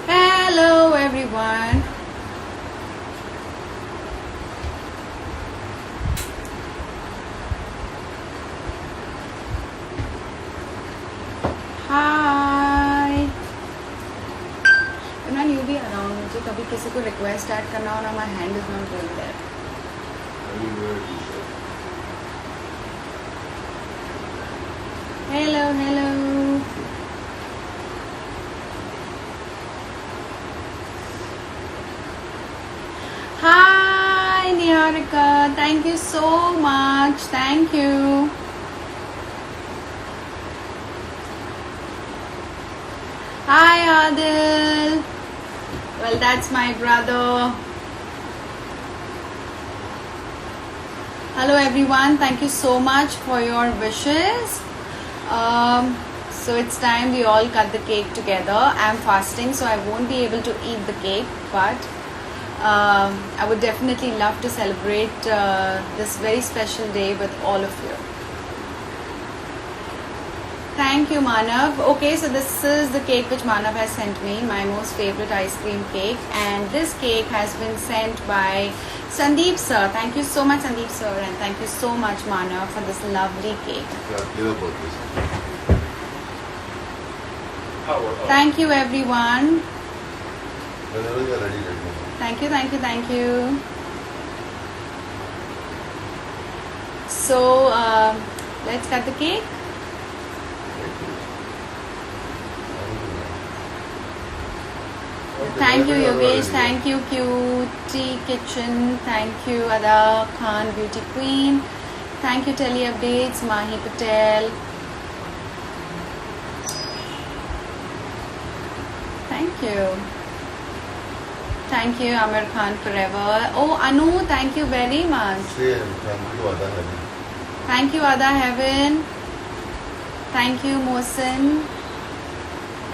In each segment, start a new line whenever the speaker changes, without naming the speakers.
Hello everyone. Hi. Imran, you be around. मुझे कभी किसी को request add करना हो ना, my hand is not going there. Hello, hello. Hi, Niharika. Thank you so much. Thank you. Hi, Adil. Well, that's my brother. Hello, everyone. Thank you so much for your wishes. So it's time we all cut the cake together. I'm fasting, so I won't be able to eat the cake, but I would definitely love to celebrate this very special day with all of you. Thank you, Manav. Okay, so this is the cake which Manav has sent me, my most favorite ice cream cake, and this cake has been sent by Sandeep sir. Thank you so much, Sandeep sir, and thank you so much, Manav, for this lovely cake. Thank you, everyone.
Whenever you are ready, let me know.
Thank you, thank you, thank you. So, let's cut the cake. Thank you, Yogesh. Thank you, Cutie Kitchen. Thank you, Ada Khan, Beauty Queen. Thank you, Tele Updates, Mahi Patel. Thank you. Thank you, Amir Khan Forever. Oh, Anu, thank you very much.
Same. Thank you, Ada Heaven.
Thank you, Ada Heaven. Thank you, Mohsin.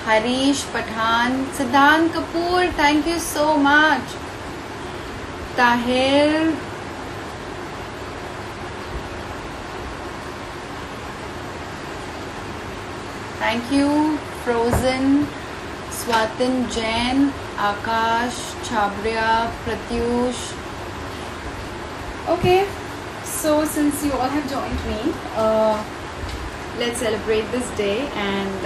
Harish Pathan. Siddhant Kapoor, thank you so much. Tahir. Thank you, Frozen. Swatin Jain, Akash, Chabria, Pratyush. Okay, so since you all have joined me, let's celebrate this day and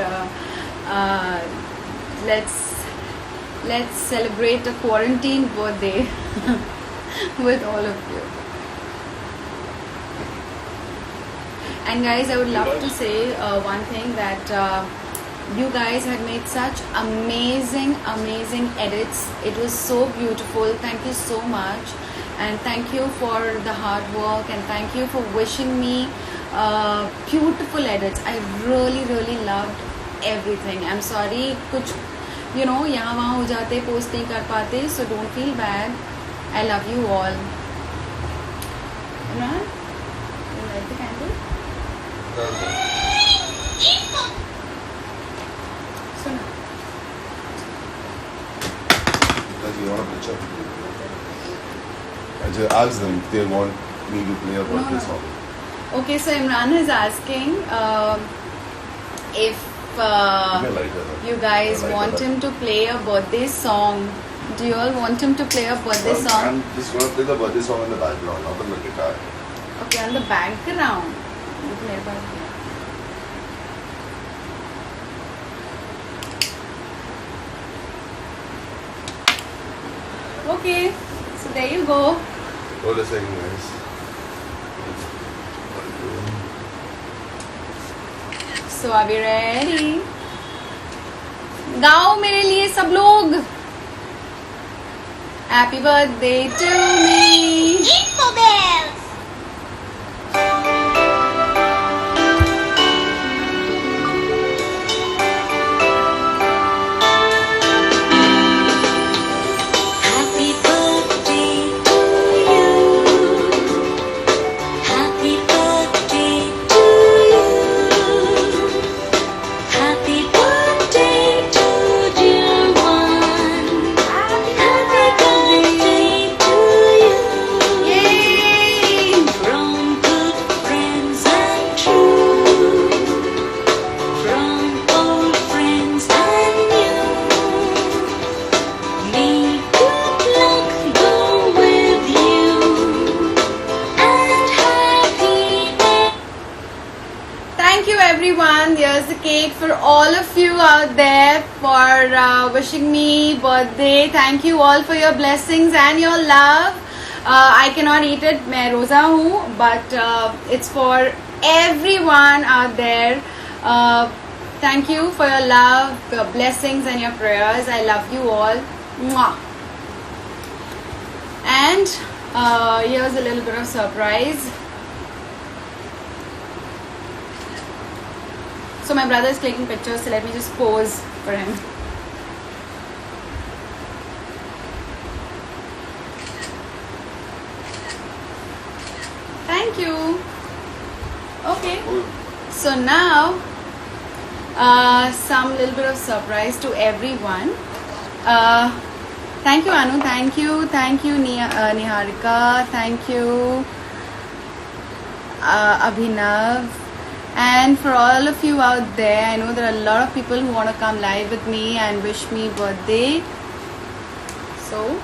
let's celebrate a quarantine birthday with all of you. And guys, I would love to say one thing that you guys had made such amazing edits. It was so beautiful. Thank you so much, and thank you for the hard work, and thank you for wishing me beautiful edits. I really loved everything. I'm sorry कुछ यहाँ वहाँ हो जाते, post नहीं कर पाते, so don't feel bad. I love you all. Imran, you light the candle?
Because you want a picture. I just ask them if they want me to play a birthday song.
Okay, so Imran is asking if you guys want him to play a birthday song. Do you all want him to play a birthday song?
I'm just going to play the birthday song in the background, not on the guitar.
Okay, on the background. You play birthday. Okay, so there you go.
Hold a second, guys.
So are we ready? गाओ मेरे लिए सब लोग. Happy birthday to me.
Jingle bells. Happy birthday to you. Happy birthday to you. Happy birthday to dear one. Happy birthday to you.
here's the cake for all of you out there for wishing me birthday. Thank you all for your blessings and your love. I cannot eat it, मैं रोजा हूँ, but it's for everyone out there. Thank you for your love, your blessings and your prayers. I love you all. Mwah. And here's a little bit of surprise. So my brother is clicking pictures, so let me just pose for him. Thank you. Okay. So now, some little bit of surprise to everyone. Thank you, Anu. Thank you, Niharika. Thank you, Abhinav. And for all of you out there, I know there are a lot of people who want to come live with me and wish me birthday. So,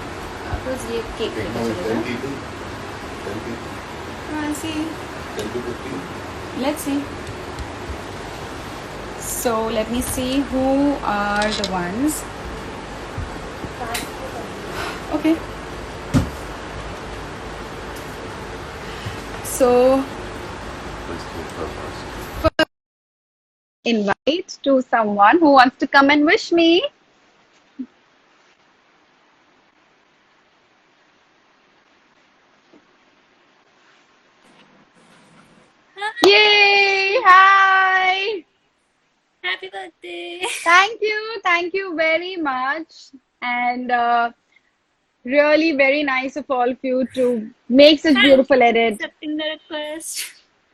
first ये cake लेके
10
चलेगा.
people. 10 people.
See.
10 to 15.
Let's see. So let me see who are the ones. Okay. So
Let's go first.
invite to someone who wants to come and wish me. Yay! Hi!
Happy birthday.
Thank you very much. And really very nice of all of you to make such beautiful edits.
Accepting the request.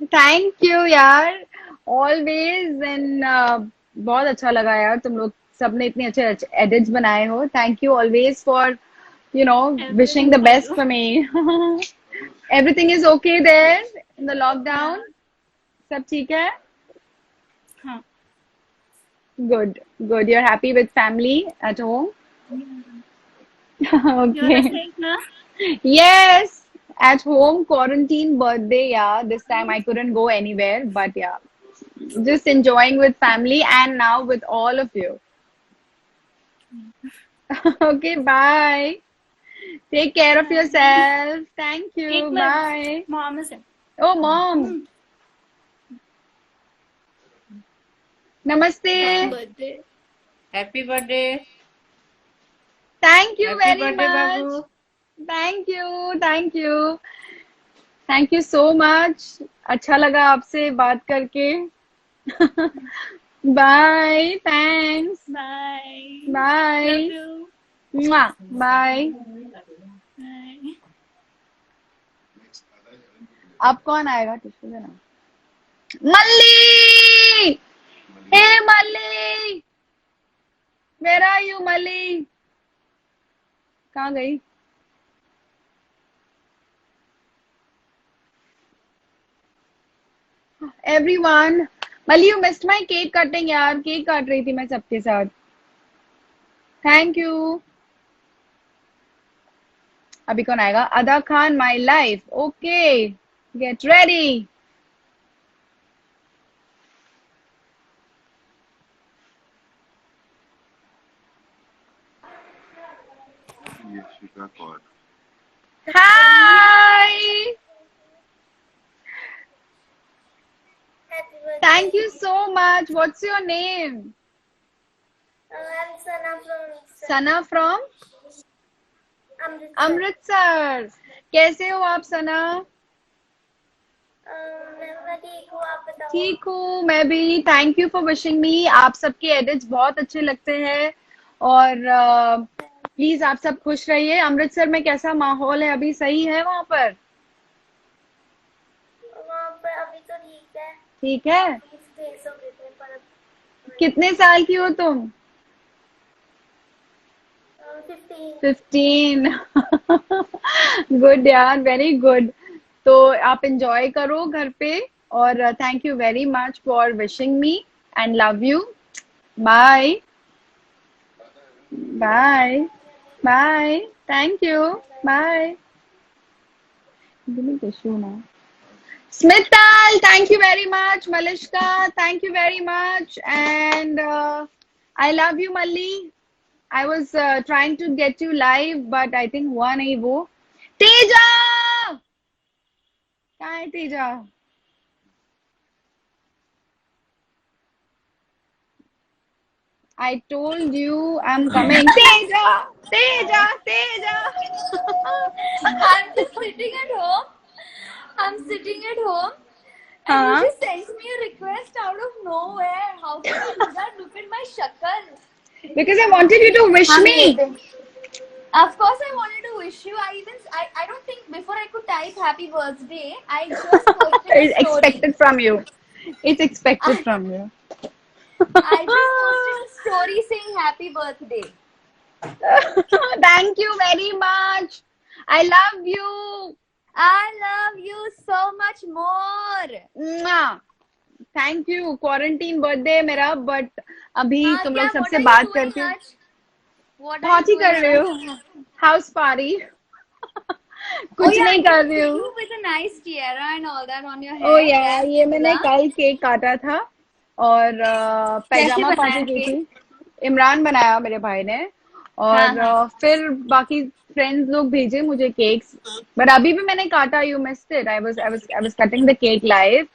Thank you यार always and बहुत अच्छा लगा यार तुम लोग सबने इतने अच्छे एडिट्स बनाए हो thank you always for you know wishing the best for me everything is okay there in the lockdown सब ठीक है
हाँ.
Good good you are happy with family at home
You're
okay
safe na?
Yes, at home quarantine birthday. Yeah, this time I couldn't go anywhere, but yeah, just enjoying with family and now with all of you. Okay, bye. Take care of yourself. Thank you.
Cake
Bye.
Mom is it?
Oh, mom. Namaste.
Birthday.
Happy birthday
Thank you
happy
very
birthday
much.
Babu
Thank you. Thank you. Thank you so much. अच्छा लगा आपसे बात करके. Bye. Thanks.
Bye.
Bye.
Love you.
Mwah. Bye.
Bye.
अब कौन आएगा tissue देना Malli hey Malli where are you Malli कहाँ गई everyone Malli you missed my cake cutting यार केक काट रही थी मैं सबके साथ थैंक यू अभी कौन आएगा अदा Khan my life okay get ready
Yashika Kaur.
Hi.
Happy birthday.
Thank you so much. What's your name?
I'm Sana from
Sana from
Amritsar.
Amritsar कैसे हो आप सना
मैं ठीक हूँ, आप बताओ.
ठीक हूँ मैं भी थैंक यू फॉर विशिंग मी आप सबके एडिट्स बहुत अच्छे लगते हैं और प्लीज आप सब खुश रहिए अमृतसर में कैसा माहौल है अभी सही है वहाँ पर
वहाँ पर अभी तो ठीक है.
ठीक है
20 days हो गए थे, पर अब
कितने साल की हो तुम
15.
15 गुड यार वेरी गुड तो आप एंजॉय करो घर पे और thank you very much for wishing me and love you bye bye bye thank you bye tissue ना Smithal, thank you very much. Malishka, thank you very much. And I love you, Malli. I was trying to get you live, but I think हुआ नहीं वो. तेजा, कहाँ है Teja? I told you I'm coming. Teja, Teja, Teja.
I'm just sitting at home. I'm sitting at home. And you just sent me a request out of nowhere. How can you do that? Look at my shakal.
Because I wanted you to wish me.
Of course I wanted to wish you. I don't think before I could type happy birthday, I just posted a
It's
story.
expected from you. It's expected from you.
I just posted a story saying happy birthday.
Thank you very much. I love you.
I love you so much more.
Mwah. Thank you. Quarantine birthday है मेरा, but अभी
हाँ,
तुम
क्या,
लोग
what
सबसे
are you
बात
doing
करके
आज? What are
बहुत ही
you
कर
doing
रही
आज?
हूँ. House party.
Oh
कुछ
yeah,
नहीं
I
कर
can
रही
see
हूँ.
you with a nice tiara and all that on your head.
Oh yeah,
That's
ये मैंने
cool,
कल केक काटा था और पैजामा
कैसे
पार्टी
बनाया
की
केक?
थी. इमरान बनाया मेरे भाई ने. और
हाँ.
फिर बाकी फ्रेंड्स लोग भेजे मुझे केक्स. बट अभी भी मैंने काटा. You missed it. I was cutting the cake live.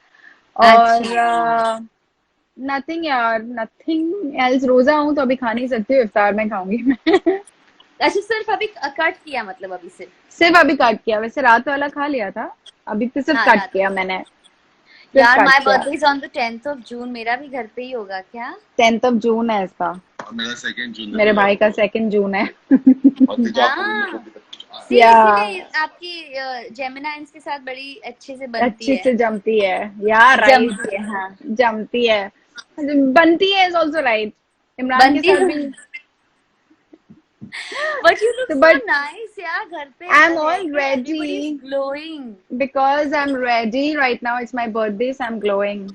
और नथिंग यार, नथिंग एल्स. रोजा हूँ तो अभी खा नहीं सकती हूँ. इफ्तार में खाऊंगी मैं.
अच्छा, सिर्फ अभी कट किया, मतलब अभी
सिर्फ अभी कट किया. वैसे रात वाला खा लिया था. अभी तो सिर्फ
हाँ,
कट
रात
किया
वाला.
मैंने.
यार,
कट
माय
किया.
Birthday is on the 10th of June. मेरा भी घर पे ही होगा क्या?
10th of June है इसका.
मेरा 2 जून
मेरे भाई का 2 जून है.
हाँ. इसीलिए आपकी जेमिनाइंस के साथ बड़ी अच्छे से बनती
अच्छे
है.
से जमती है यार. राइट.
जमती है, हाँ.
जमती है. बनती है इज ऑल्सो राइट. इमरान के
बनती
साथ
है.
भी.
But you look so
But
nice, यार. घर पे
I'm all
रहके
ready.
everybody's glowing.
Because I'm ready right now. It's my birthday, so I'm glowing.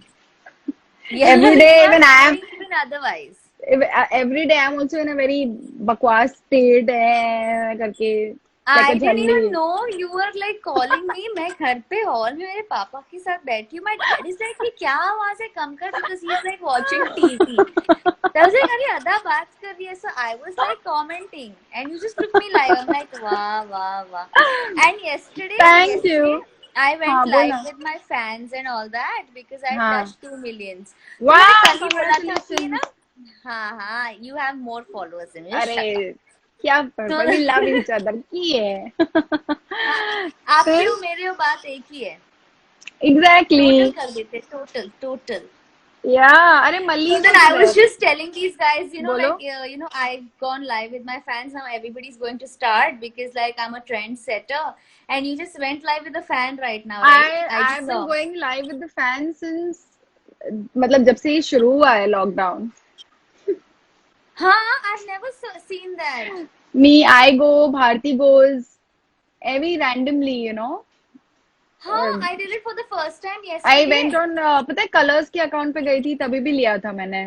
Yeah,
Every day,
you are
even I am.
glowing even otherwise.
Every day I'm also in a very बकवास state है करके. Like
I
a
didn't
झल्ली.
even know you were like calling me. मैं घर पे hall में मेरे पापा के साथ बैठी हूँ. My dad is like, ये क्या आवाज है, कम कर, because he is like watching TV. I was like, अरे अदा बात कर रही है. So I was like commenting, and you just took me live. I'm like, वाह वाह वाह. And yesterday,
Thank you.
I went
हाँ,
live
बोला.
with my fans and all that because I
हाँ.
touched 2 million.
Wow,
मैंने कल ही बोला था कि
congratulations.
ना, हाँ, you have more followers than me.
अरे क्या पर लव ईच अदर की है.
आपके और मेरे और बात एक ही है.
Exactly.
टोटल कर देते, टोटल.
Yeah. अरे मल्ली.
So then I was just telling these guys, you know,
बोलो.
like I've gone live with my fans. Now everybody's going to start because like I'm a trendsetter, and you just went live with a fan right now, right?
I've been going live with the fans since मतलब जब से ये शुरू हुआ है lockdown.
हाँ, I've never seen that.
Me, I go, Bharti goes, every randomly, you know.
हाँ, I did it for the first time
I
yesterday.
went on पता है कलर्स के अकाउंट पे गई थी तभी भी लिया था मैंने.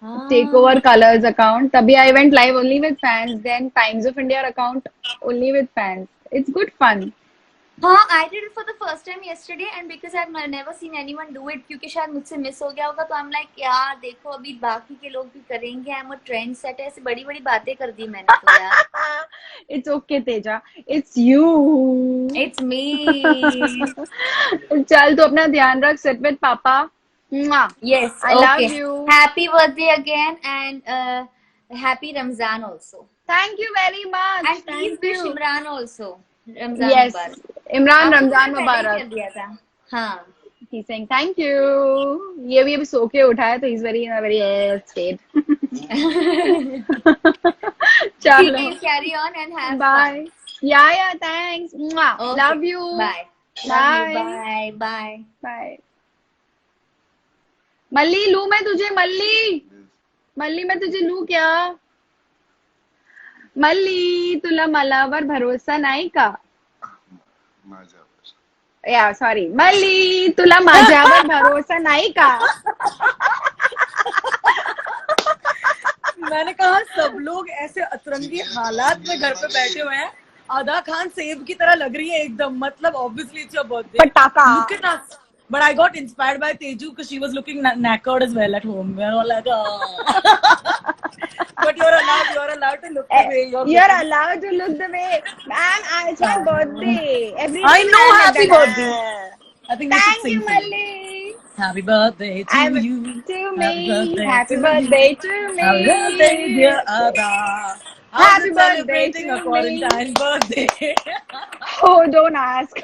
हाँ.
Take over colours account. तभी I went live only with fans. Then Times of India account only with fans. It's good fun.
हाँ, I did it for the first time yesterday, and because I've never seen anyone do it, क्योंकि शायद मुझसे miss हो गया होगा, तो I'm like, यार देखो अभी बाकी के लोग भी करेंगे. I'm a trend setter. ऐसे बड़ी बड़ी बातें कर दी मैंने तो यार.
It's okay Teja. It's you.
It's me.
चल तू अपना ध्यान रख. Sit with Papa. Mwah.
Yes.
I
okay.
love you.
Happy birthday again, and happy Ramzan also.
Thank you very much.
And please
Thank
wish
you.
Imran also. Ramzan
Yes.
Mubarak.
Imran
आपको
रमजान
मैंने पहले ही
मुबारक.
कर दिया था. हाँ.
He's saying thank you. ये भी अभी सो के उठा है तो he's very in a very state. चलो.
You carry on and have
Bye.
fun.
Yeah, thanks. Mwah.
Okay.
Love you.
Bye.
Bye.
Love you. Bye.
Bye. मल्ली लू मैं तुझे. मल्ली मैं तुझे लू क्या. मल्ली तुला मलावर भरोसा नाही का. या सॉरी. मल्ली तुला माझ्यावर भरोसा नाही का.
मैंने कहा सब लोग ऐसे अतरंगी हालात में घर पे बैठे हुए हैं अदा खान सेब की तरह लग रही है एकदम, मतलब obviously it's your birthday.
पटाखा.
Look at us. But I got inspired by Teju because she was looking knackered as well at home. We were all like, oh. But you're allowed to look the way
You're allowed to look the way. Man, it's my birthday. Every
I
day
know,
I
happy
get that.
birthday. I think we should
Thank
sing
you,
for you.
Malli.
Happy birthday to
I'm-
you.
To
Happy
me.
birthday
Happy
to
birthday
you.
to me.
Happy birthday, dear Ada. How's
Happy
it
birthday
celebrating
to
a quarantine birthday?
Oh, don't ask.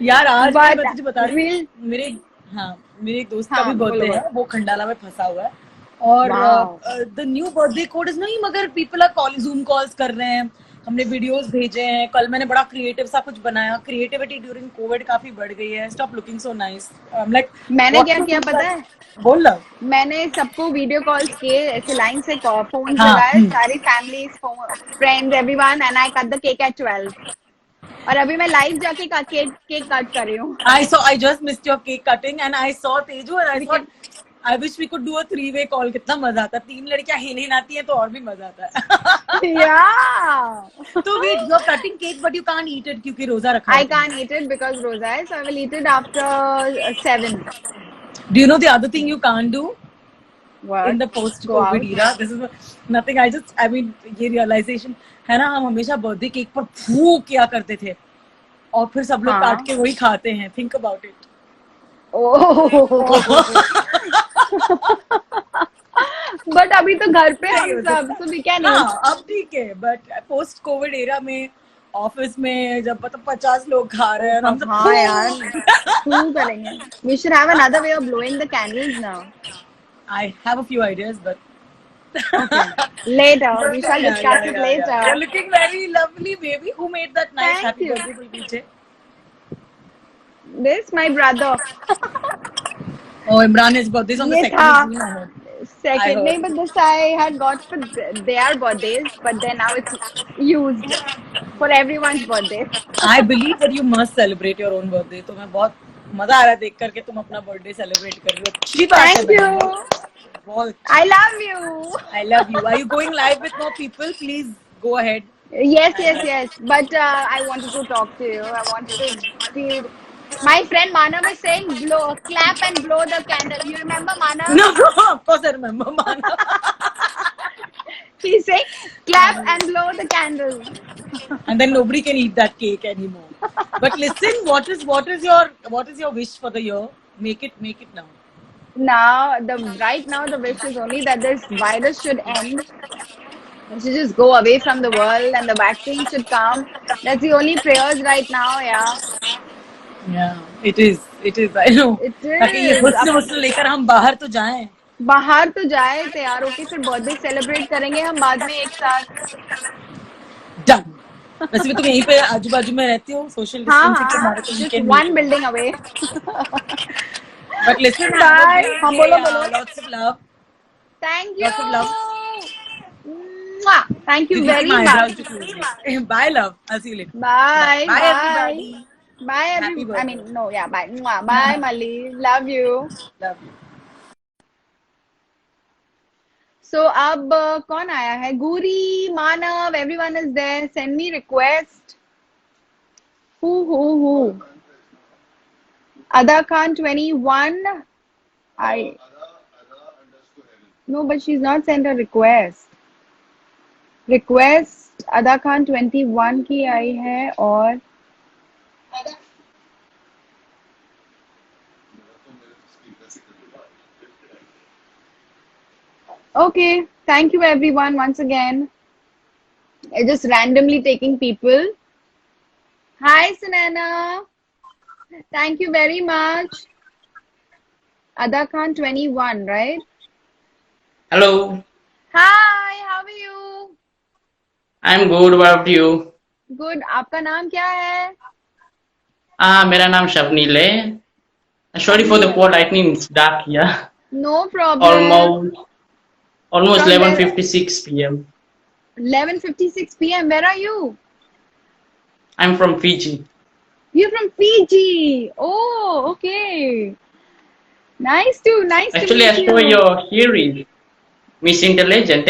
यार आज भी
But
मैं तुझे बता रही हूँ,
we'll-
मेरे एक दोस्त का
हाँ,
भी बर्थडे
बोलो,
है, वो खंडाला में फंसा हुआ है और
Wow.
The new birthday code is नहीं, मगर people are calling, Zoom calls कर रहे हैं, हमने वीडियोस भेजे हैं, कल मैंने बड़ा क्रिएटिव सा कुछ बनाया, क्रिएटिविटी ड्यूरिंग कोविड काफी बढ़ गई है, stop looking so nice, like
मैंने क्या किया पता है?
बोल ना।
मैंने सबको वीडियो कॉल्स किए, ऐसे लाइन से फोन
हाँ,
लगाए, सारी फैमिली, friends, everyone, and I cut the cake at 12. और अभी मैं लाइव जाके केक कट कर रही हूँ.
I just missed your cake cutting and I saw Teju and I thought I wish we could do a 3-way call. कितना मजा आता है, 3 लड़कियां हिलाती हैं तो और भी मजा आता है.
Yeah.
तो wait, you're cutting cake but you can't eat it क्योंकि रोजा रखा है.
I can't eat it because roza hai, so I will eat it after 7.
Do you know the other thing you can't do
What?
in the
Go
post-COVID
out.
era? This is nothing. I mean, ये realization है ना, हम हमेशा birthday cake पर फू किया करते थे और फिर सब लोग
हाँ.
काट के वही खाते हैं. Think about it.
Oh. But अभी तो घर पे हम सब, so we can eat.
हाँ, अब ठीक है, but post-COVID era में ऑफिस में जब मतलब 50 लोग खा रहे हैं और हम सब
हाँ यार, फू करेंगे. We should have another way of blowing the candles now.
I have a few ideas, but
Later, we shall
Yeah,
discuss
yeah,
it
yeah,
later.
yeah. You're looking very lovely, baby. Who made that nice
Thank
happy
you.
birthday to पीछे?
This my brother.
Oh, Imran, his birthday is on the
ये
2nd
था.
of June. I heard.
Second,
heard.
नहीं, but this I had got for their birthdays, but then now it's used for everyone's birthday.
I believe that you must celebrate your own birthday. तो मैं बहुत मजा आ रहा है देख करके तुम अपना बर्थडे सेलिब्रेट कर रही हो. अच्छी बात है.
Thank you.
बहुत.
I love you.
I love you. Are you going live with more people? Please go ahead.
Yes. But I wanted to talk to you. I wanted to be. My friend Manav is saying, clap and blow the candle. You remember Manav?
No, of course I remember, man.
He's saying, clap and blow the candle.
And then nobody can eat that cake anymore. But listen, what is your wish for the year? Make it now.
Right now the wish is only that this virus should end. It should just go away from the world and the vaccine should come. That's the only prayers right now, yeah.
Yeah, it is. I know.
It is.
ताकि ये हुस्न लेकर हम बाहर तो जाएं.
बाहर तो जाए तैयार होके, फिर बर्थडे सेलिब्रेट करेंगे हम बाद में एक साथ.
Done. वैसे भी तुम यहीं पे आजू बाजू में रहती हो, सोशल डिस्टेंसिंग के मारे तो
just
weekend
one
meet.
building away.
But listen,
Bye. हाँ, बोलो.
Lots of love.
Thank you.
Lots of love.
Mwah. Thank you
Did
very
see my
much.
eyebrows to close it? Bye, love. I'll see you later.
Bye.
Bye, everybody.
Bye,
Happy
everybody.
birthday.
I mean, no, yeah, bye. Mwah. Bye, Mali. Love you.
Love you.
So, अब कौन आया है? Guri, Manav, everyone is there. Send me request. Who? Ada Khan 21. No, but she's not sent a request. Request Ada Khan 21 की आई है और okay, thank you everyone once again. I'm just randomly taking people. Hi Sunana. Thank you very much. Ada Khan 21, right?
Hello,
Hi, how are you?
I'm good. What about you?
Good. आपका नाम क्या है?
मेरा नाम शबनील है. Sorry for the poor lightning. It's dark here.
No problem.
Almost
From
11:56 p.m.
11:56 p.m. Where are you?
I'm from Fiji.
You're from Fiji. Oh, okay. Nice to
Actually, I
meet
saw
you.
your series, Miss Intelligent.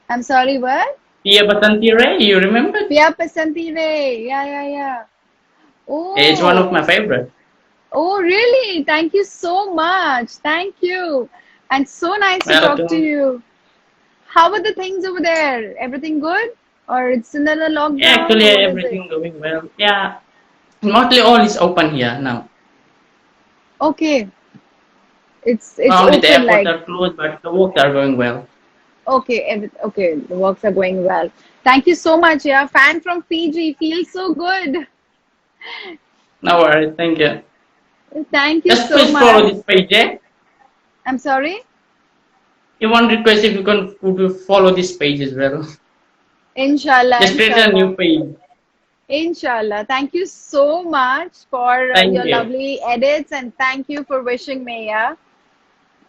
I'm sorry, what?
Pia Basanti Ray, you remember?
Pia Pasanti Re. Yeah.
It's one of my
Oh.
favorite.
Oh, really? Thank you so much. Thank you. And so nice to talk to
Welcome.
you. How are the things over there? Everything good? Or it's another
Yeah,
lockdown?
actually
Or what is it?
everything going well. Yeah, mostly all is open here now.
Okay. It's
Only the
open
airports
like
are closed, but the works are going well.
okay, okay, the works are going well. Thank you so much, yeah. Fan from Fiji. Feels so good.
No worries, thank you.
Thank you
Just
so
please follow
much.
this page, eh?
I'm sorry.
You want request if you can could you follow this page as well.
Inshallah,
Just create a
inshallah.
new page.
Inshallah. Thank you so much for
Thank
your
you.
lovely edits and thank you for wishing me, yeah.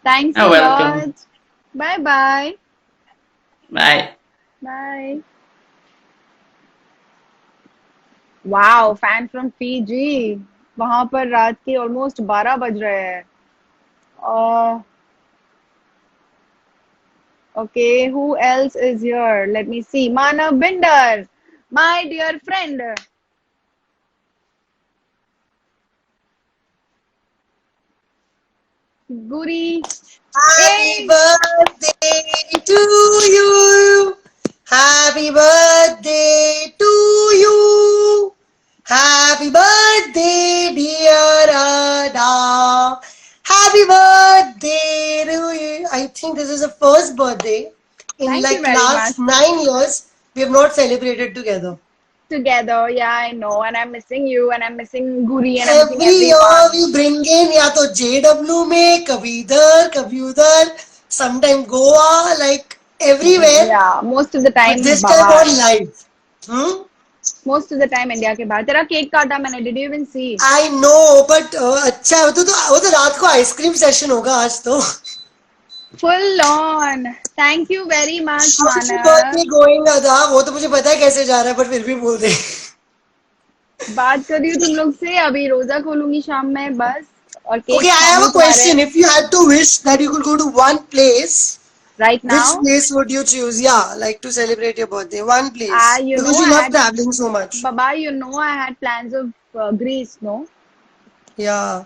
Thanks a
You're welcome.
lot. Bye bye.
Bye.
Bye. Wow, fan from Fiji. वहां पर रात के almost 12 बज रहे हैं. Uh, okay, who else is here? Let me see. Manav Binder, my dear friend. Guri.
Happy
Hey,
birthday to you. Happy birthday to you. Happy birthday, dear Ada. Happy birthday to you. I think this is the first birthday in
thank you
like
very much.
last 9 years we have not celebrated together.
Together, yeah, I know, and I'm missing you, and I'm missing Guri, and I'm missing
Every year
everyone.
we bring in या तो JW में कभी इधर कभी उधर sometime Goa like everywhere
Yeah, most of the
but
time
this time
बाहर.
on live. Hmm?
Most of the time India के बाहर. तेरा केक काटा मैंने. Did you even see?
I know but अच्छा है वो तो रात को आइसक्रीम सेशन होगा आज तो.
Full on. Thank you very much,
How's your
Manav.
birthday going था वो तो मुझे पता है कैसे जा रहा है पर फिर भी बोल दे.
बात कर रही हूँ तुम लोग से. अभी रोजा खोलूंगी शाम में बस और केक
Okay, I have
खाऊंगी
a
तुम्हारे.
question. If you had to wish that you could go to one place,
Right
which
now,
place would you choose? Yeah, like to celebrate your birthday. One place.
you know
Because you
I
love
had
traveling so much.
Baba, you know I had plans of Greece, no?
Yeah.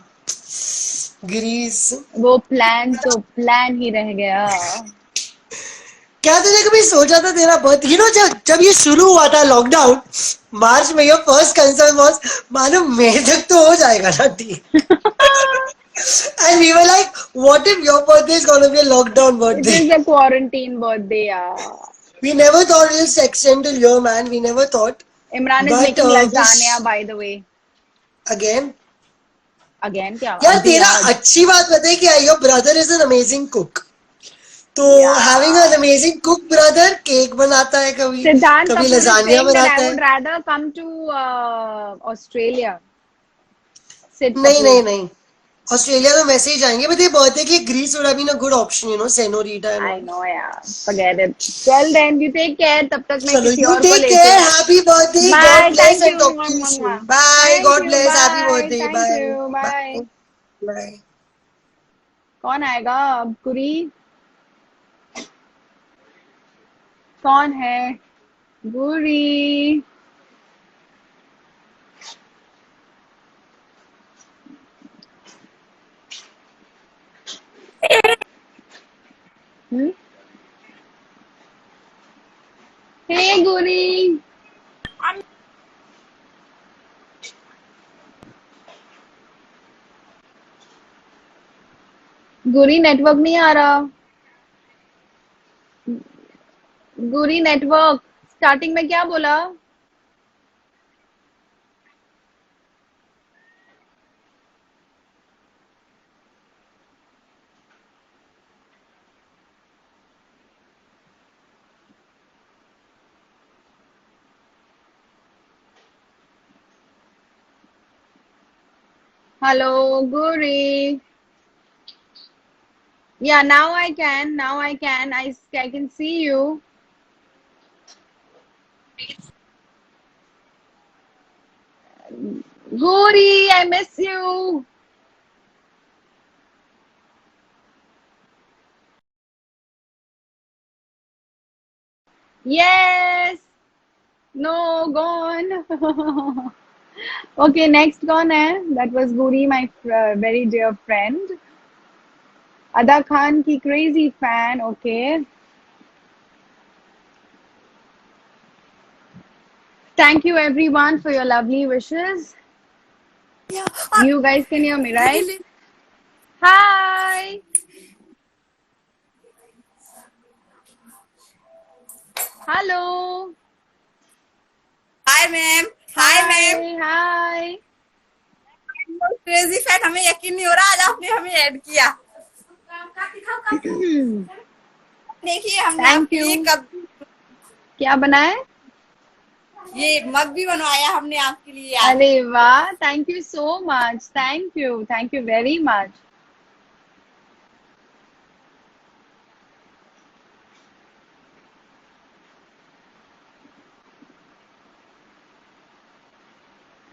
Greece.
वो plan तो plan ही रह गया.
क्या तूने कभी सोचा था तेरा बर्थ जब ये शुरू हुआ था लॉकडाउन मार्च में योर फर्स्ट कंसर्न वाज मालूम मई तक तो हो जाएगा ना ठीक and we were like what if your birthday is gonna be a lockdown
It
birthday
is a quarantine birthday, yeah.
We never thought it will extend till your man we never thought
Imran is
but
making
this
lasagna, by the way.
Again
Again, क्या
यार
अभी
तेरा
आज.
अच्छी बात पता है क्या your brother is an amazing cook तो having an
Yeah.
Amazing cook brother cake बनाता है कभी
Siddhant
कभी
Kapoor is
lasagne
saying that
बनाता
I
है
would rather come to Australia. Sid
नहीं
Kapoor.
नहीं नहीं ऑस्ट्रेलिया तो वैसे ही जाएंगे बट ये बर्थडे के Greece would have been a good option senorita and
I
ऑल
know, yeah. Forget it. Well then, you take care. तब तक मैं
चलो
किसी
यू
और को
टेक
लेती
केयर
हूँ.
Happy birthday god
Bye.
Bless
Thank
and
you.
Talk
Mwah,
to you
mwah,
soon
mwah.
Bye
Thank
god
you.
Bless happy
Bye.
Birthday
Thank
bye
you.
Bye
Bye.
Bye
कौन आएगा अब गुरी? कौन है Guri? Hmm? Hey Guri. Guri network नहीं आ रहा. गुरी network. Starting में क्या बोला? Hello, Guri. Yeah, now I can. Now I can. I can see you. Guri, I miss you. Yes. No, gone. Okay, next कौन है? That was Guri, my very dear friend. Ada Khan की crazy fan. Okay. Thank you everyone for your lovely wishes. You guys can hear me, right? Hi. Hello.
Hi ma'am, hi ma'am,
Hi.
Crazy fan, हमें यकीन नहीं हो रहा आज आपने हमें add किया। देखिए हमने
Thank
आपके लिए
you.
कब
क्या बनाए?
ये मग भी बनवाया हमने आपके लिए आज।
अरे वाह, thank you so much. Thank you very much.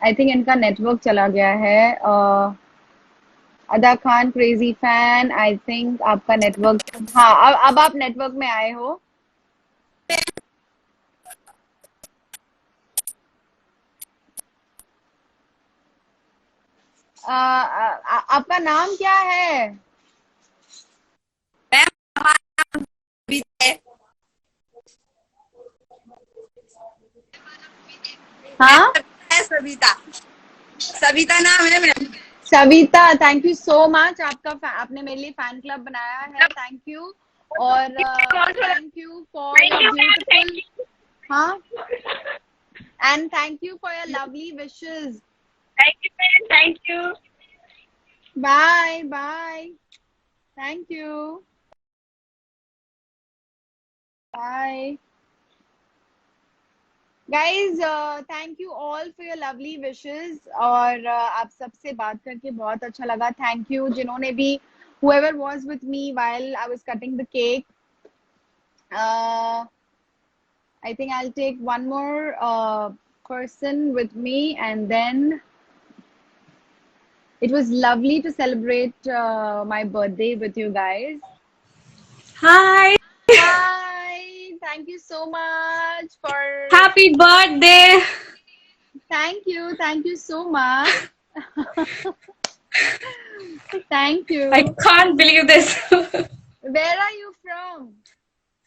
I think इनका नेटवर्क चला गया है। अदा Khan crazy fan, I think आपका नेटवर्क, हाँ अब आप नेटवर्क में आए हो। आपका नाम क्या है?
मैम हमारा नाम भी है।
हाँ
सविता, सविता नाम है ma'am.
Savita, thank you so much. आपने मेरे लिए फैन क्लब बनाया है, थैंक यू। और thank you for your beautiful, हाँ, and thank you for your lovely wishes.
Thank you.
Bye bye, thank you, bye guys. Thank you all for your lovely wishes. और आप सबसे बात करके बहुत अच्छा लगा। थैंक यू जिन्होंने भी, whoever was with me while I was cutting the cake. I think I'll take one more person with me, and then it was lovely to celebrate my birthday with you guys.
Hi,
Hi, thank you so much for.
happy birthday.
Thank you so much. Thank you.
I can't believe this.
Where are you from?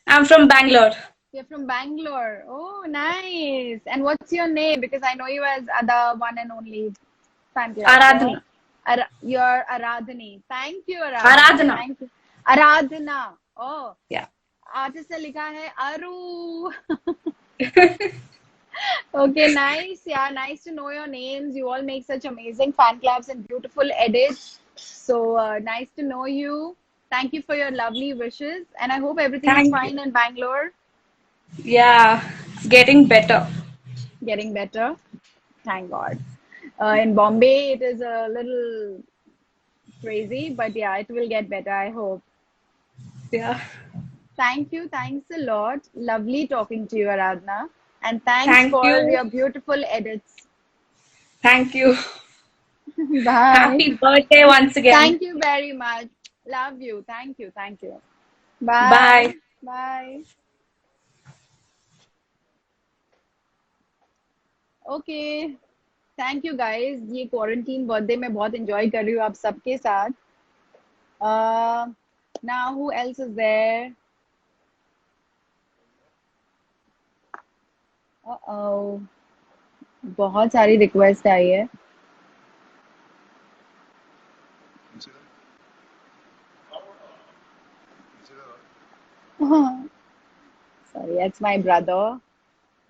I'm from Bangalore.
You're from Bangalore. Oh, nice. And what's your name? Because I know you as the one and only fan club.
Aradhana.
You're Aradhani. Thank you, Aradhana.
Aradhana.
Thank you. Aradhana. Oh.
Yeah.
Artist ने लिखा है Aru. Okay, nice. Yeah, nice to know your names. You all make such amazing fan clubs and beautiful edits. So nice to know you. Thank you for your lovely wishes. And I hope everything is
Thank
fine in Bangalore.
Yeah, it's getting better.
Getting better. Thank God. In Bombay, it is a little crazy, but yeah, it will get better, I hope.
Yeah.
Thank you. Thanks a lot. Lovely talking to you, Aradhana. And thanks
Thank
for
you.
your beautiful edits.
Thank you.
Bye.
Happy birthday once again.
Thank you very much. Love you. Thank you. Thank you. Bye.
Bye.
Bye. Okay. Thank you guys. ये quarantine birthday मैं बहुत enjoy कर रही हूँ आप सबके साथ. Now who else is there? Uh-oh. बहुत सारी रिक्वेस्ट आई है. Sorry, that's my brother.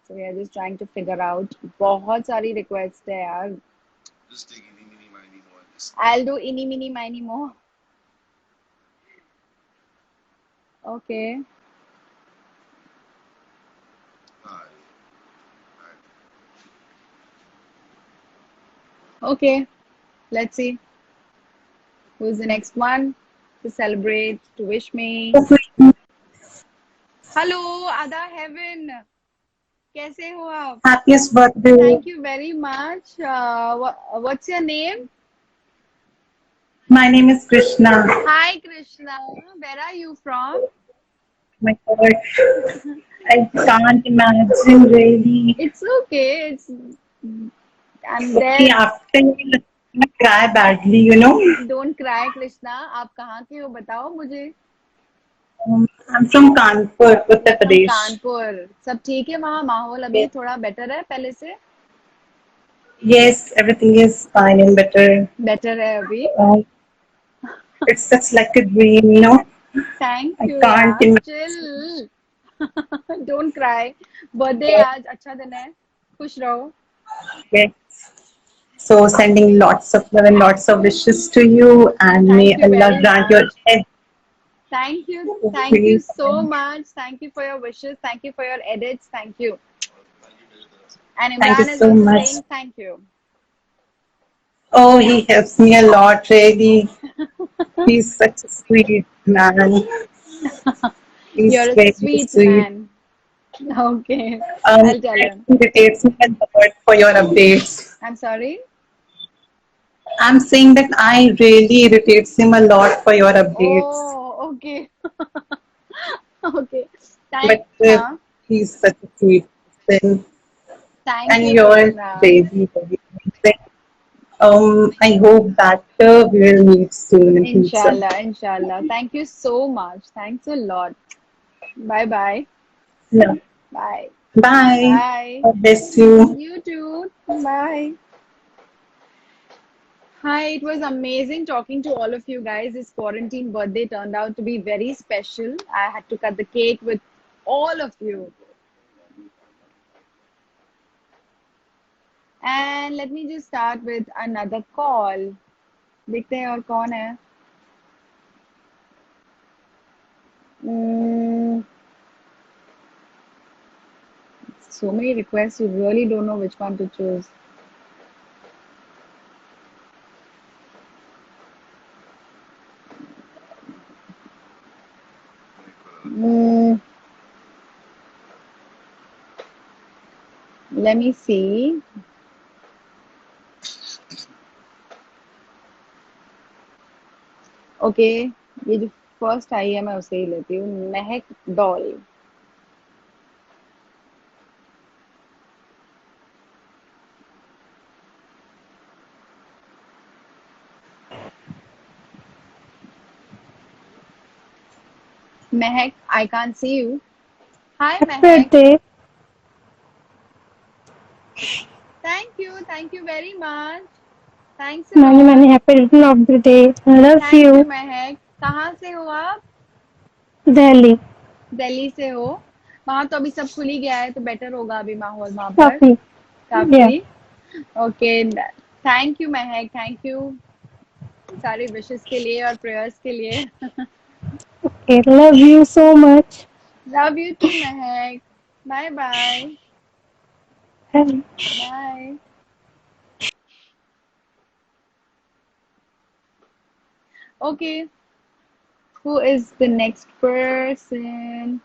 So we are just trying to figure out. बहुत सारी रिक्वेस्ट है यार.
Just take any, mini, miny, mo.
I'll do any, mini, miny, mo. Okay. Okay. Let's see. Who's the next one to celebrate, to wish me? Hello, Ada Heaven. कैसे हो आप?
Happiest birthday.
Thank you very much. What's your name?
My name is Krishna.
Hi, Krishna. Where are you from?
My God. I can't imagine really.
It's okay. I'm
Okay,
there.
after you I cry badly, you know.
Don't cry, Krishna. आप कहाँ के हो बताओ मुझे.
I'm from Kanpur, Uttar
From
Pradesh.
Kanpur. सब ठीक है वहाँ माहौल अभी
Yes,
थोड़ा बेटर है पहले से.
yes, everything is fine and better.
Better है अभी.
Uh, it's just like a dream, you know.
Thank
I
you
can't
यार.
imagine.
Chill. Don't cry. Birthday आज अच्छा दिन है. खुश रहो.
Yes. So sending lots of love and lots of wishes to you, and may
Thank you
Allah
very
grant your
much. Thank you. Thank you
dreams.
so much. Thank you for your wishes. Thank you for your edits. Thank you. And
Thank you
Imran is
so
also
much.
saying thank you.
Oh, he helps me a lot, really. He's such a sweet man. He's
You're a
very
sweet
sweet.
man. Okay. I'll tell
He
him.
irritates me a lot for your updates.
I'm sorry.
I'm saying that I really irritates him a lot for your updates.
Oh, okay. Okay.
But
Huh?
he's such a sweet person.
Thank
And
you,
you're
Krishna.
crazy, very amazing. I hope that we will meet soon in future.
Inshallah, inshallah. Thank you so much. Thanks a lot. Bye bye.
No.
Bye.
Bye.
Bye.
God bless you.
You too. Bye. Hi, it was amazing talking to all of you guys. This quarantine birthday turned out to be very special. I had to cut the cake with all of you. And let me just start with another call. देखते हैं और कौन है. Mm, so many requests, you really don't know which one to choose. Mm, let me see. Okay ये जो first आई है मैं उसे ही लेती हूँ. महक doll. Mahak I can't see you. Hi Mahak.
birthday.
Thank you very much. Thanks a
Many,
lot.
many happy return of the day. Love
thank you
you.
महक. कहाँ से हो आप.
Delhi.
दिल्ली से हो. वहाँ तो अभी सब खुल ही गया है तो बेटर होगा अभी माहौल वहाँ पर.
Coffee. Yeah.
काफी. Okay. Thank you Mahak. Thank you सारे विशेस के लिए और प्रेयर्स के लिए.
Okay. Love you so much.
Love you too Mahak. Bye bye.
Bye.
Bye. Okay, who is the next person?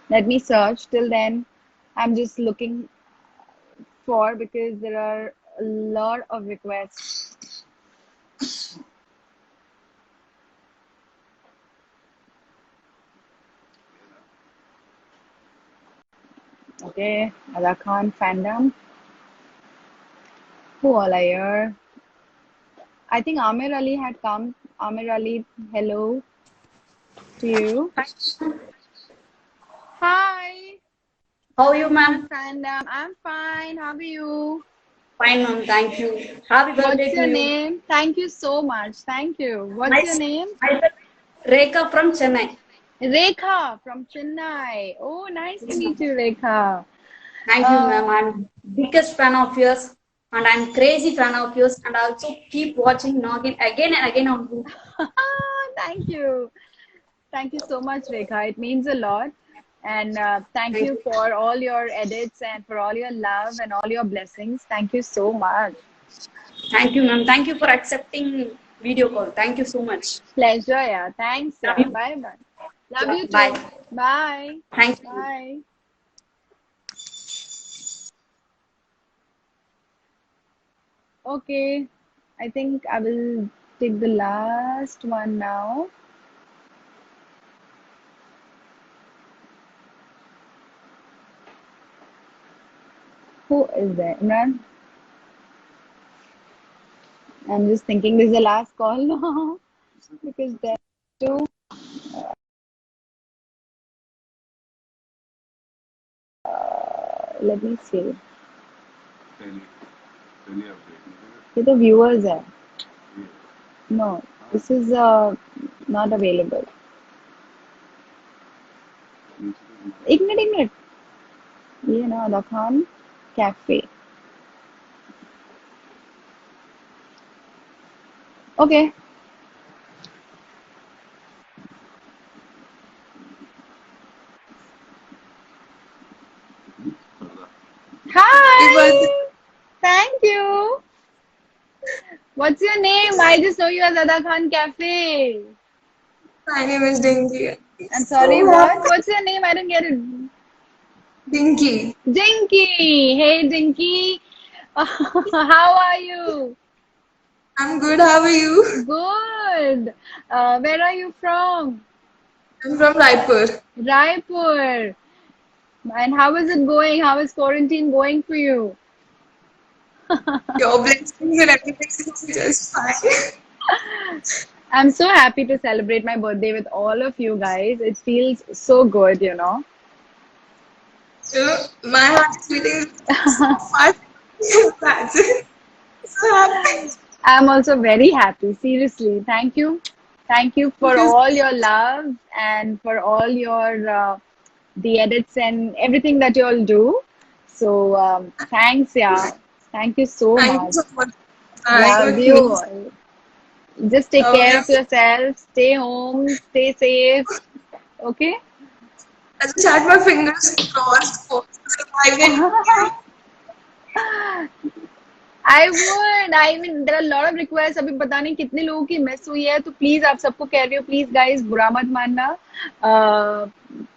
Let me search. Till then, I'm just looking for because there are a lot of requests. Okay, Ada Khan fandom. Who all are here? I think Amir Ali had come. Amir Ali, hello to you. Hi,
How are you, ma'am?
fandom. I'm fine. How are you?
Fine, ma'am. Thank you. Happy birthday
What's
to
your
you.
name? Thank you so much. Thank you. What's your
Nice.
name?
Myself, Rekha from Chennai.
Rekha from Chennai. Oh, nice to
Yes,
meet
ma'am.
you, Rekha.
Thank you, ma'am.
Uh,
I'm biggest fan of yours, and I'm crazy fan of yours, and I also keep watching Noggin again and again on YouTube.
thank you. Thank you so much, Rekha. It means a lot. And thank
Thank
you
you.
for all your edits and for all your love and all your blessings. Thank you so much.
Thank you, ma'am. Thank you for accepting video call. Thank you so much.
Pleasure, yeah. Thanks,
Love
yeah.
you.
Bye bye. Love
Yeah,
you
bye.
too. Bye.
Thank you.
Bye. Okay. I think I will take the last one now. Who is there? Imran? I'm just thinking this is the last call now because there are two. Let me see. ये तो viewers है. No, this is not available. एक minute. ये ना अदा Khan cafe. Okay. Hi. Thank you. What's your name? I just know you as Ada Khan Cafe.
My name is Dinky.
I'm sorry, what? What's your name? I didn't get it.
Dinky.
Dinky. Hey, Dinky. How are you?
I'm good. How are you?
Good. Where are you from?
I'm from Raipur.
Raipur. And how is it going? How is quarantine going for you?
Your blessings and everything is just fine.
I'm so happy to celebrate my birthday with all of you guys. It feels so good, you know.
My heart is beating so fast. That's it. So happy.
I'm also very happy. Seriously, thank you. Thank you for all your love and for all your the edits and everything that you all do. So thanks, yeah. Thank you so
Thank
much.
you so much.
Love you. Just take care of yourself. Stay home. Stay safe. Okay.
I just had my fingers crossed for surviving.
I would. I mean, there are a lot of requests. अभी पता नहीं कितने लोगों की miss हुई है तो please आप सबको कह रही हो प्लीज guys बुरा मत मानना.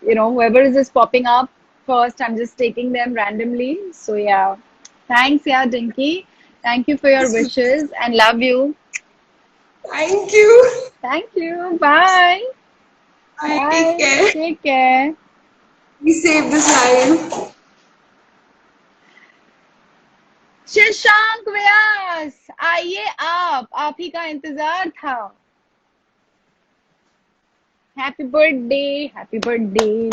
You know, whoever is just popping up first, I'm just taking them randomly. So yeah, thanks, yeah, Dinky. Thank you for your wishes and love you.
Thank you.
Thank you. Bye.
Bye. Take care.
Take care.
We saved this life.
Shashank व्यास आइए आप ही का इंतजार था. Happy birthday. Happy birthday.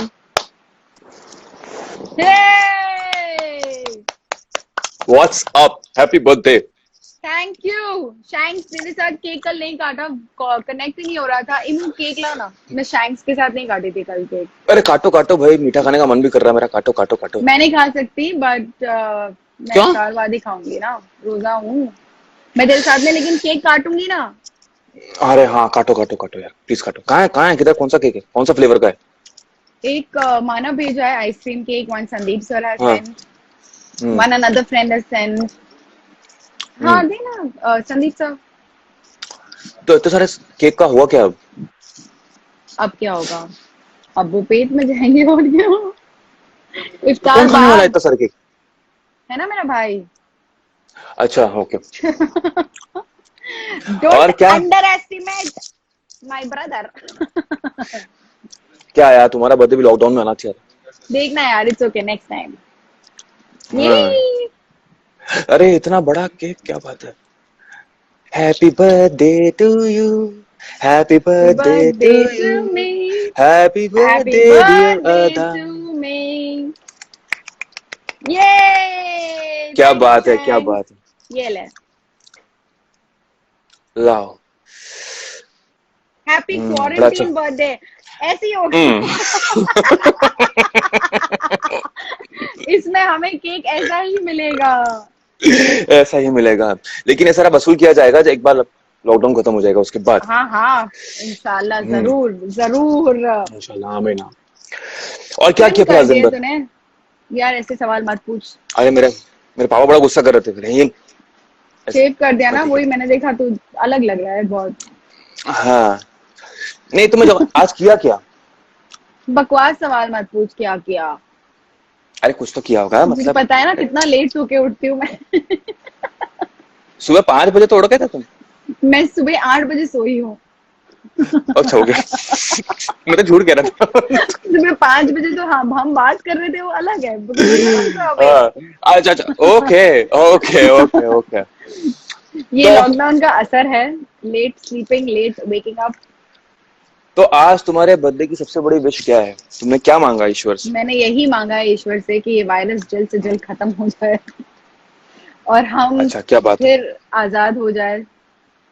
What's up? Happy birthday.
Thank you. Shanks मेरे साथ cake कल नहीं काटा. कनेक्ट ही नहीं हो रहा था. इमू केक लाना. मैं शैंक्स के साथ नहीं काटी थी कल केक.
अरे काटो काटो भाई, मीठा खाने का मन भी कर रहा है मेरा. काटो काटो काटो.
मैं नहीं खा सकती बट मैं इफ्तार बाद ही खाऊंगी ना. रोजा हूँ मैं तेरे साथ में, लेकिन केक काटूंगी ना.
अरे हाँ काटो काटो काटो यार प्लीज काटो. कहाँ है किधर? कौन सा केक है? कौन सा फ्लेवर का है?
एक माना भेजा है ice cream cake. One Sandeep sir has sent. One another friend has sent. हाँ देना संदीप सर.
तो इतने सारे केक का हुआ क्या?
अब क्या होगा? अब वो पेट में जाएंगे और क्या. इफ्तार
कौन खाने वाला है
बाद
इतना सारे केक?
है ना मेरा भाई.
अच्छा ओके.
डोंट
क्या?
Under estimate my brother.
क्या यार तुम्हारा बर्थडे भी लॉकडाउन में आना चाहिए.
देखना यार. It's okay next time. ये
अरे इतना बड़ा केक, क्या बात है. Happy birthday to you. Happy birthday to you.
me.
Happy
Happy
birthday dear
birthday
Ada.
to me. ये
क्या बात है, क्या बात है.
ये ले.
लाओ.
हैप्पी
बड़ा अच्छा.
Quarantine birthday. ऐसे ही होगा. इसमें हमें केक ऐसा ही मिलेगा.
ऐसा ही मिलेगा, लेकिन ये सारा वसूल किया जाएगा जब एक बार लॉकडाउन खत्म हो जाएगा उसके बाद.
हाँ इंशाल्लाह. जरूर जरूर
इंशाल्लाह आमीन. और क्या किया फिर आज दिन भर?
तूने यार ऐसे सवाल मत पूछ.
अरे मेरे पापा बड़ा गुस्सा कर रहे थे. फिर ये
शेव कर दिया ना. वही मैंने देखा. तू अलग लग रहा है बहुत.
हाँ नहीं तुम्हें जब आज किया क्या?
बकवास सवाल मत पूछ. क्या किया?
अरे कुछ तो किया होगा.
मुझे
मतलब
पता है ना कितना लेट सो के उठती हूँ मैं.
सुबह 5 बजे तो उड़ गए थे तुम?
मैं सुबह 8 बजे सोई हूँ।
अच्छा हो गया। मैं तो झूठ कह रहा था।
सुबह 5 बजे तो हम बात कर रहे थे, वो अलग है। ये
अच्छा अच्छा, ओके ओके ओके ओके। तो
लॉकडाउन का असर है, late sleeping, late waking up.
तो आज तुम्हारे बर्थडे की सबसे बड़ी विश क्या है? तुमने क्या मांगा ईश्वर से?
मैंने यही मांगा है ईश्वर से कि ये वायरस जल्द से जल्द खत्म हो जाए और हम
अच्छा, क्या बात है।
फिर आजाद हो जाए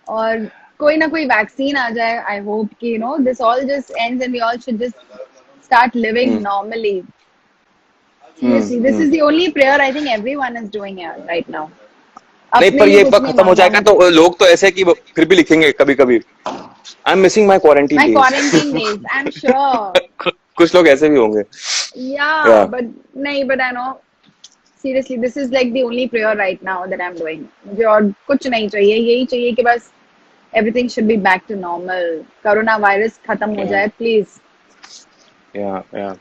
और कोई ना कोई वैक्सीन आ जाए। आई होप कि this all just ends and we all should just start living normally. Seriously, this is the only prayer I think everyone is doing right now.
नहीं, पर ये एक बार खत्म हो जाएगा तो लोग तो ऐसे कि फिर भी लिखेंगे कभी कभी, I am missing my quarantine
My quarantine days, I'm sure.
कुछ लोग ऐसे भी होंगे।
Yeah, but I know. Seriously, this is like the only prayer right now that I'm doing. मुझे और कुछ नहीं चाहिए, यही चाहिए कि बस everything should be back to normal. Corona virus खत्म हो जाए, please.
या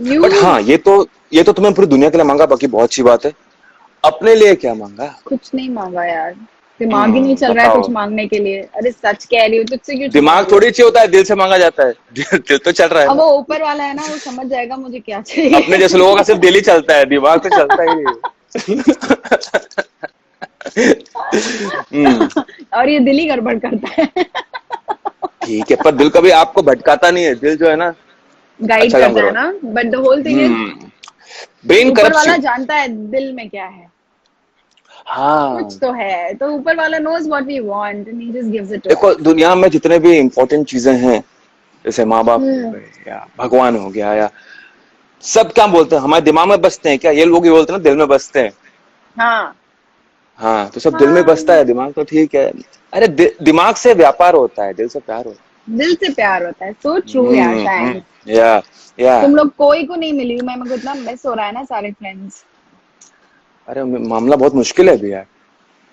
You
बट हाँ, ये तो तुम्हें पूरी दुनिया के लिए मांगा, बाकी बहुत अच्छी बात है। अपने लिए क्या मांगा?
कुछ नहीं मांगा यार, दिमाग ही नहीं चल रहा है कुछ मांगने के लिए। अरे सच कह रही हूँ, तुझसे क्यों?
दिमाग थोड़ी चाहिए होता है, दिल से मांगा जाता है। दिल तो चल रहा है
अब
ना।
वो ऊपर वाला है ना, वो समझ जाएगा मुझे क्या चाहिए।
अपने जैसे लोगों का सिर्फ दिल ही चलता है, दिमाग तो चलता ही नहीं।
और ये दिल ही गड़बड़ करता है।
ठीक है, पर दिल कभी आपको भटकाता नहीं है। दिल जो है ना,
गाइड
अच्छा
करता है ना, but the whole thing is
brain
ऊपर
करप्ट्स
वाला
यू।
जानता है दिल में क्या है।
हाँ,
कुछ तो है, तो ऊपर वाला knows what we want and he just gives it to
देखो
us.
दुनिया में जितने भी इम्पोर्टेंट चीजें हैं, जैसे माँ बाप हो गए या भगवान हो गया, या सब क्या बोलते हैं, हमारे दिमाग में बसते हैं क्या? ये लोग ये बोलते हैं ना, दिल में बसते हैं।
हाँ
हाँ, तो सब दिल में बसता है, दिमाग तो ठीक है। अरे दिमाग से व्यापार होता है, दिल से प्यार होता है।
दिल से प्यार होता है। सो ट्रू यार, थैंक्स।
या
तुम लोग कोई को नहीं मिली, मैं को इतना मिस हो रहा है ना, सारे फ्रेंड्स।
अरे मामला बहुत मुश्किल है भैया।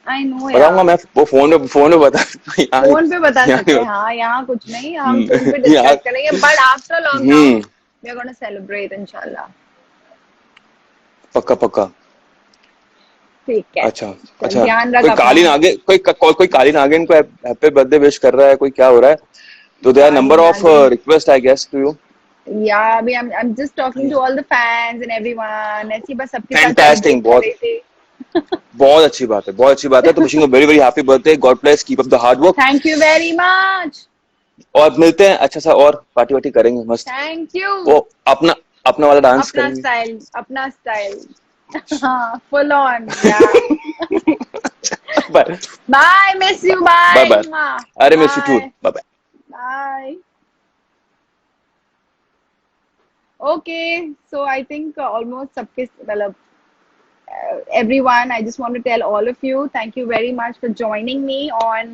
आई नो
बताऊंगा
यार,
मैं, वो फोन पे बता।
फोन पे बता सकते हैं। हाँ, यहाँ कुछ नहीं, हम फोन पे डिस्कस करेंगे, but after lockdown we are gonna celebrate इंशाल्लाह।
पक्का पक्का।
ठीक है,
अच्छा अच्छा,
ध्यान रख
कोई
अपना।
कालीन आगे, कोई कालीन आगे इनको हैप्पी बर्थडे विश कर रहा है, कोई क्या हो रहा है? तो there number of request I guess to you.
Yeah, I'm just talking to all the fans and everyone. ऐसी बस सबके साथ
फैंटास्टिक, बहुत अच्छी बात है, बहुत अच्छी बात है। तो wishing you very very happy birthday, God bless, keep up the hard work.
Thank you very much.
और मिलते हैं अच्छा सा, और पार्टी वार्टी करेंगे मस्त।
Thank you.
वो अपना वाला डांस करेंगे,
अपना स्टाइल। हाँ, full on.
Bye
bye, miss you, bye
bye. अरे miss you too, bye bye.
Bye. Okay, so I think almost सबके मतलब everyone, I just want to tell all of you, thank you very much for joining me on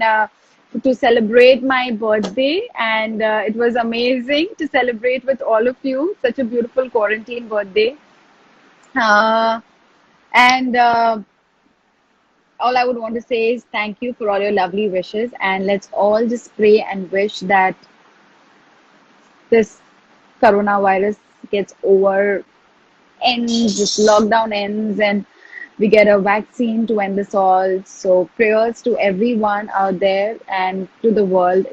to celebrate my birthday, and it was amazing to celebrate with all of you. Such a beautiful quarantine birthday, and all I would want to say is thank you for all your lovely wishes, and let's all just pray and wish that this coronavirus gets over, ends, this lockdown ends, and we get a vaccine to end this all. So prayers to everyone out there and to the world.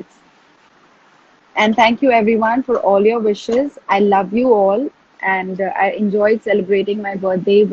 And thank you everyone for all your wishes. I love you all, and I enjoyed celebrating my birthday with